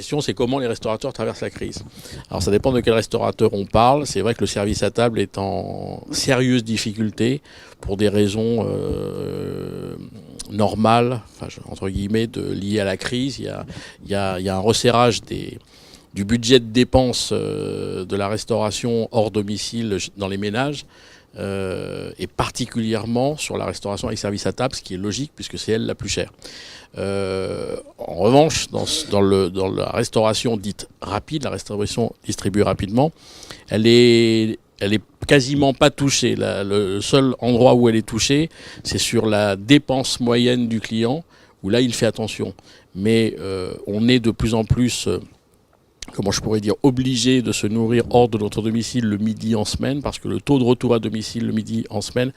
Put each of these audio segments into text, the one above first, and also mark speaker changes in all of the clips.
Speaker 1: question, c'est comment les restaurateurs traversent la crise. Alors ça dépend de quel restaurateur on parle. C'est vrai que le service à table est en sérieuse difficulté pour des raisons normales, enfin, entre guillemets, liées à la crise. Il y a un resserrage du budget de dépenses de la restauration hors domicile dans les ménages. Et particulièrement sur la restauration avec service à table, ce qui est logique puisque c'est elle la plus chère. En revanche, dans la restauration dite rapide, la restauration distribuée rapidement, elle est quasiment pas touchée. Le seul endroit où elle est touchée, c'est sur la dépense moyenne du client, où là il fait attention. Mais on est de plus en plus comment je pourrais dire, obligé de se nourrir hors de notre domicile le midi en semaine, parce que le taux de retour à domicile le midi en semaine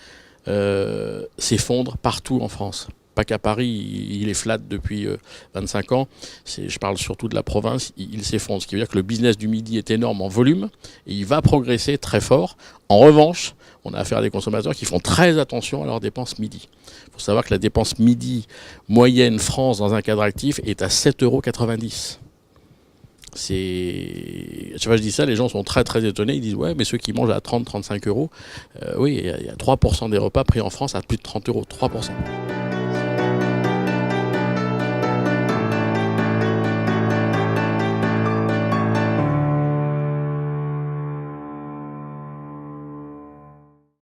Speaker 1: s'effondre partout en France. Pas qu'à Paris, il est flat depuis 25 ans. Je parle surtout de la province, il s'effondre. Ce qui veut dire que le business du midi est énorme en volume et il va progresser très fort. En revanche, on a affaire à des consommateurs qui font très attention à leurs dépenses midi. Il faut savoir que la dépense midi moyenne France dans un cadre actif est à 7,90 €. Chaque fois que je dis ça, les gens sont très très étonnés. Ils disent ouais, mais ceux qui mangent à 30-35 €, oui, il y a 3% des repas pris en France à plus de 30 €. 3%.